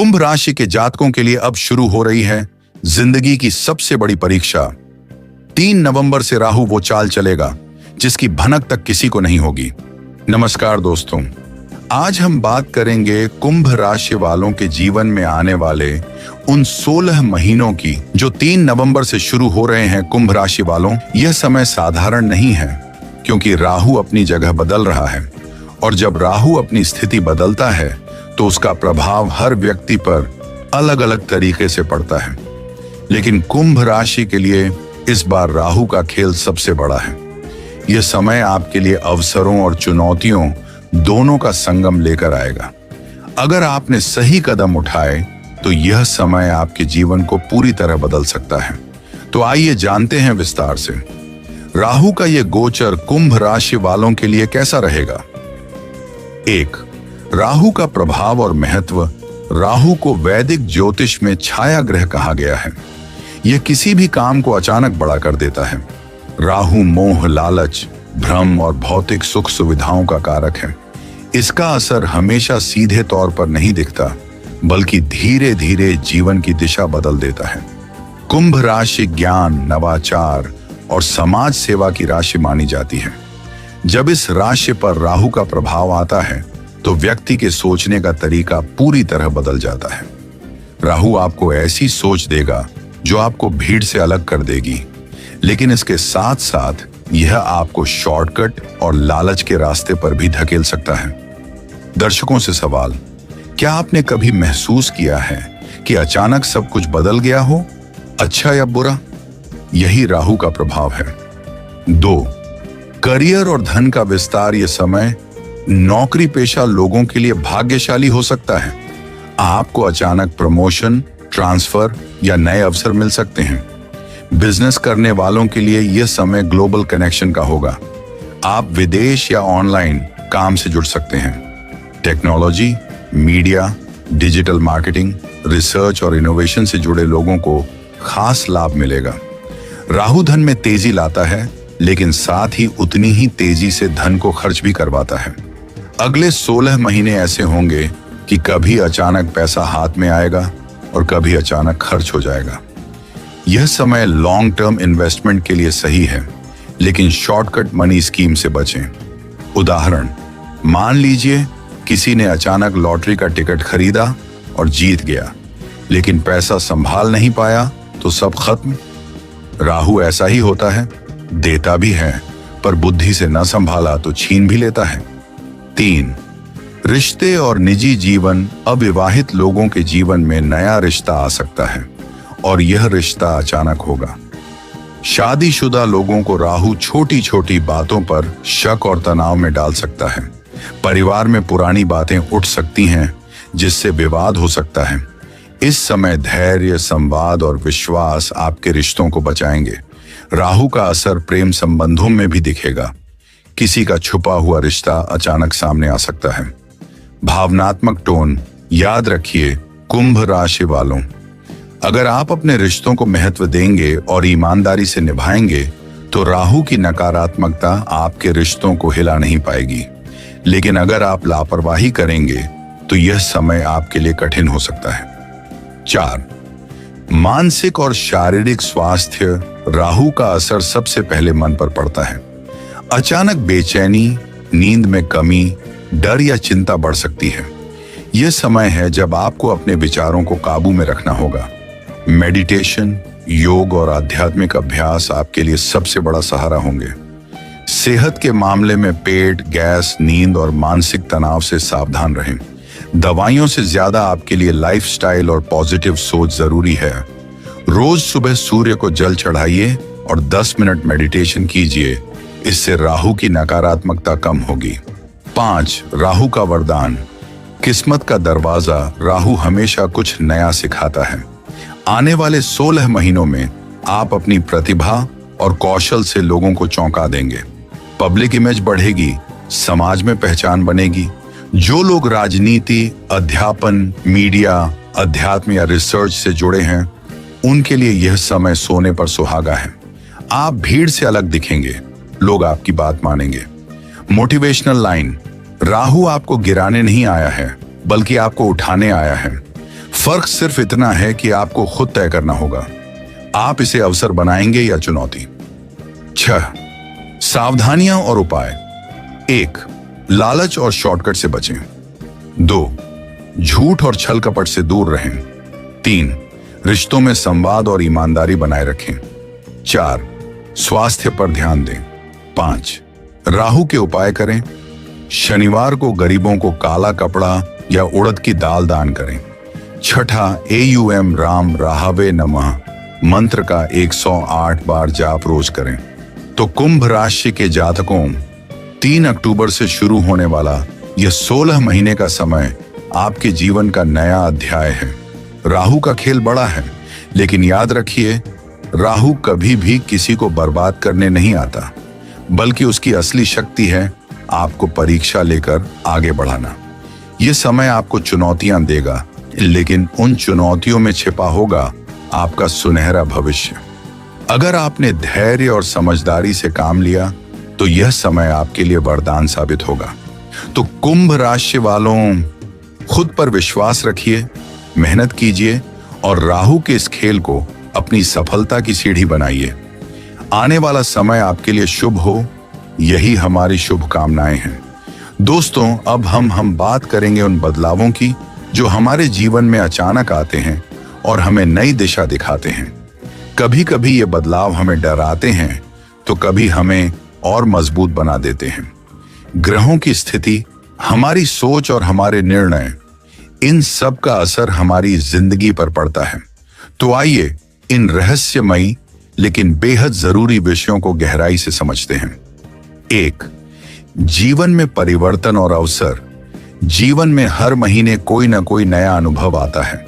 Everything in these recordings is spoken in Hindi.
कुंभ राशि के जातकों के लिए अब शुरू हो रही है जिंदगी की सबसे बड़ी परीक्षा। 3 नवंबर से राहु वो चाल चलेगा जिसकी भनक तक किसी को नहीं होगी। नमस्कार दोस्तों, आज हम बात करेंगे कुंभ राशि वालों के जीवन में आने वाले उन 16 महीनों की जो 3 नवंबर से शुरू हो रहे हैं। कुंभ राशि वालों, यह समय साधारण नहीं है क्योंकि राहु अपनी जगह बदल रहा है और जब राहु अपनी स्थिति बदलता है तो उसका प्रभाव हर व्यक्ति पर अलग अलग तरीके से पड़ता है। लेकिन कुंभ राशि के लिए इस बार राहु का खेल सबसे बड़ा है। यह समय आपके लिए अवसरों और चुनौतियों दोनों का संगम लेकर आएगा। अगर आपने सही कदम उठाए तो यह समय आपके जीवन को पूरी तरह बदल सकता है। तो आइए जानते हैं विस्तार से राहु का यह गोचर कुंभ राशि वालों के लिए कैसा रहेगा। 1. राहु का प्रभाव और महत्व। राहु को वैदिक ज्योतिष में छाया ग्रह कहा गया है। यह किसी भी काम को अचानक बड़ा कर देता है। राहु मोह, लालच, भ्रम और भौतिक सुख सुविधाओं का कारक है। इसका असर हमेशा सीधे तौर पर नहीं दिखता, बल्कि धीरे धीरे जीवन की दिशा बदल देता है। कुंभ राशि ज्ञान, नवाचार और समाज सेवा की राशि मानी जाती है। जब इस राशि पर राहु का प्रभाव आता है तो व्यक्ति के सोचने का तरीका पूरी तरह बदल जाता है। राहु आपको ऐसी सोच देगा जो आपको भीड़ से अलग कर देगी, लेकिन इसके साथ साथ यह आपको शॉर्टकट और लालच के रास्ते पर भी धकेल सकता है। दर्शकों से सवाल, क्या आपने कभी महसूस किया है कि अचानक सब कुछ बदल गया हो, अच्छा या बुरा? यही राहु का प्रभाव है। 2. करियर और धन का विस्तार। यह समय नौकरी पेशा लोगों के लिए भाग्यशाली हो सकता है। आपको अचानक प्रमोशन, ट्रांसफर या नए अवसर मिल सकते हैं। बिजनेस करने वालों के लिए यह समय ग्लोबल कनेक्शन का होगा। आप विदेश या ऑनलाइन काम से जुड़ सकते हैं। Technology, media, digital marketing, research और इनोवेशन से जुड़े लोगों को खास लाभ मिलेगा। राहु धन में तेजी लाता है, लेकिन साथ ही उतनी ही तेजी से धन को खर्च भी करवाता है। अगले 16 महीने ऐसे होंगे कि कभी अचानक पैसा हाथ में आएगा और कभी अचानक खर्च हो जाएगा। यह समय लॉन्ग टर्म इन्वेस्टमेंट के लिए सही है, लेकिन शॉर्टकट मनी स्कीम से बचें। उदाहरण, मान लीजिए किसी ने अचानक लॉटरी का टिकट खरीदा और जीत गया, लेकिन पैसा संभाल नहीं पाया तो सब खत्म। राहु ऐसा ही होता है, देता भी है पर बुद्धि से न संभाला तो छीन भी लेता है। 3. रिश्ते और निजी जीवन। अविवाहित लोगों के जीवन में नया रिश्ता आ सकता है और यह रिश्ता अचानक होगा। शादीशुदा लोगों को राहु छोटी छोटी बातों पर शक और तनाव में डाल सकता है। परिवार में पुरानी बातें उठ सकती हैं जिससे विवाद हो सकता है। इस समय धैर्य, संवाद और विश्वास आपके रिश्तों को बचाएंगे। राहु का असर प्रेम संबंधों में भी दिखेगा। किसी का छुपा हुआ रिश्ता अचानक सामने आ सकता है। भावनात्मक टोन। याद रखिए कुंभ राशि वालों, अगर आप अपने रिश्तों को महत्व देंगे और ईमानदारी से निभाएंगे तो राहु की नकारात्मकता आपके रिश्तों को हिला नहीं पाएगी। लेकिन अगर आप लापरवाही करेंगे तो यह समय आपके लिए कठिन हो सकता है। 4. मानसिक और शारीरिक स्वास्थ्य। राहु का असर सबसे पहले मन पर पड़ता है। अचानक बेचैनी, नींद में कमी, डर या चिंता बढ़ सकती है। यह समय है जब आपको अपने विचारों को काबू में रखना होगा। मेडिटेशन, योग और आध्यात्मिक अभ्यास आपके लिए सबसे बड़ा सहारा होंगे। सेहत के मामले में पेट, गैस, नींद और मानसिक तनाव से सावधान रहें। दवाइयों से ज्यादा आपके लिए लाइफस्टाइल और पॉजिटिव सोच जरूरी है। रोज सुबह सूर्य को जल चढ़ाइए और 10 मिनट मेडिटेशन कीजिए। इससे राहु की नकारात्मकता कम होगी। 5. राहु का वरदान। किस्मत का दरवाजा। राहु हमेशा कुछ नया सिखाता है। आने वाले 16 महीनों में आप अपनी प्रतिभा और कौशल से लोगों को चौंका देंगे। पब्लिक इमेज बढ़ेगी, समाज में पहचान बनेगी। जो लोग राजनीति, अध्यापन, मीडिया, अध्यात्म या रिसर्च से जुड़े हैं, उनके लिए यह समय सोने पर सुहागा है। आप भीड़ से अलग दिखेंगे, लोग आपकी बात मानेंगे। Motivational line. राहु आपको गिराने नहीं आया है, बल्कि आपको उठाने आया है। फर्क सिर्फ इतना है कि आपको खुद तय करना होगा, आप इसे अवसर बनाएंगे या चुनौती। 6. सावधानियां और उपाय। 1. लालच और शॉर्टकट से बचें। 2. झूठ और छल कपट से दूर रहें। 3. रिश्तों में संवाद और ईमानदारी बनाए रखें। 4. स्वास्थ्य पर ध्यान दें। 5. राहु के उपाय करें। शनिवार को गरीबों को काला कपड़ा या उड़द की दाल दान करें। 6. AUM राम राहवे नमः मंत्र का 108 बार जाप रोज करें। तो कुंभ राशि के जातकों, 3 अक्टूबर से शुरू होने वाला यह 16 महीने का समय आपके जीवन का नया अध्याय है। राहु का खेल बड़ा है, लेकिन याद रखिए, राहु कभी भी किसी को बर्बाद करने नहीं आता, बल्कि उसकी असली शक्ति है आपको परीक्षा लेकर आगे बढ़ाना। यह समय आपको चुनौतियां देगा, लेकिन उन चुनौतियों में छिपा होगा आपका सुनहरा भविष्य। अगर आपने धैर्य और समझदारी से काम लिया तो यह समय आपके लिए वरदान साबित होगा। तो कुंभ राशि वालों, खुद पर विश्वास रखिए, मेहनत कीजिए और राहु के इस खेल को अपनी सफलता की सीढ़ी बनाइए। आने वाला समय आपके लिए शुभ हो, यही हमारी शुभकामनाएं हैं। दोस्तों, अब हम बात करेंगे उन बदलावों की जो हमारे जीवन में अचानक आते हैं और हमें नई दिशा दिखाते हैं। कभी कभी ये बदलाव हमें डराते हैं, तो कभी हमें और मजबूत बना देते हैं। ग्रहों की स्थिति, हमारी सोच और हमारे निर्णय, इन सब का असर हमारी जिंदगी पर पड़ता है। तो आइए इन रहस्यमयी लेकिन बेहद जरूरी विषयों को गहराई से समझते हैं। 1. जीवन में परिवर्तन और अवसर। जीवन में हर महीने कोई ना कोई नया अनुभव आता है।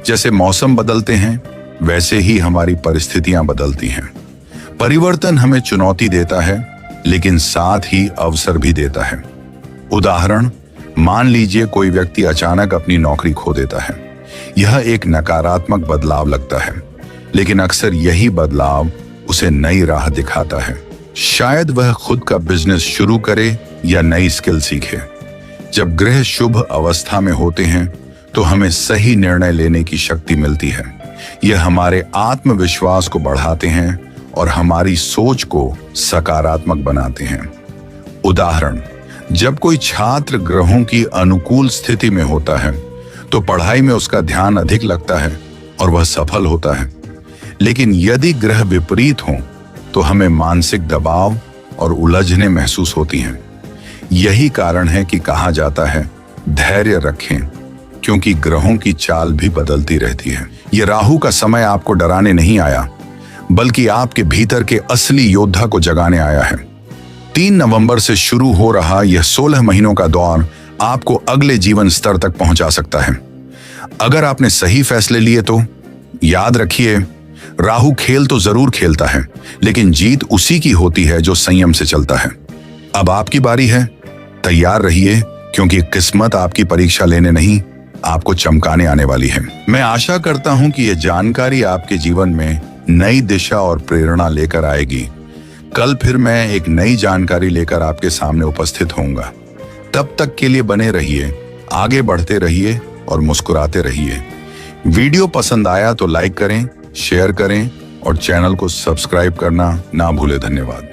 जैसे मौसम बदलते हैं, वैसे ही हमारी परिस्थितियां बदलती हैं। परिवर्तन हमें चुनौती देता है, लेकिन साथ ही अवसर भी देता है। उदाहरण, मान लीजिए कोई व्यक्ति अचानक अपनी नौकरी खो देता है। यह एक नकारात्मक बदलाव लगता है, लेकिन अक्सर यही बदलाव उसे नई राह दिखाता है। शायद वह खुद का बिजनेस शुरू करे या नई स्किल सीखे। जब ग्रह शुभ अवस्था में होते हैं तो हमें सही निर्णय लेने की शक्ति मिलती है। यह हमारे आत्मविश्वास को बढ़ाते हैं और हमारी सोच को सकारात्मक बनाते हैं। उदाहरण, जब कोई छात्र ग्रहों की अनुकूल स्थिति में होता है तो पढ़ाई में उसका ध्यान अधिक लगता है और वह सफल होता है। लेकिन यदि ग्रह विपरीत हों तो हमें मानसिक दबाव और उलझने महसूस होती हैं। यही कारण है कि कहा जाता है धैर्य रखें, क्योंकि ग्रहों की चाल भी बदलती रहती है। यह राहु का समय आपको डराने नहीं आया, बल्कि आपके भीतर के असली योद्धा को जगाने आया है। 3 नवंबर से शुरू हो रहा यह 16 महीनों का दौर आपको अगले जीवन स्तर तक पहुंचा सकता है। अगर आपने सही फैसले लिए तो याद रखिए, राहु खेल तो जरूर खेलता है, लेकिन जीत उसी की होती है जो संयम से चलता है। अब आपकी बारी है, तैयार रहिए, क्योंकि किस्मत आपकी परीक्षा लेने नहीं, आपको चमकाने आने वाली है। मैं आशा करता हूं कि यह जानकारी आपके जीवन में नई दिशा और प्रेरणा लेकर आएगी। कल फिर मैं एक नई जानकारी लेकर आपके सामने उपस्थित होऊंगा। तब तक के लिए बने रहिए, आगे बढ़ते रहिए और मुस्कुराते रहिए। वीडियो पसंद आया तो लाइक करें, शेयर करें और चैनल को सब्सक्राइब करना ना भूलें। धन्यवाद।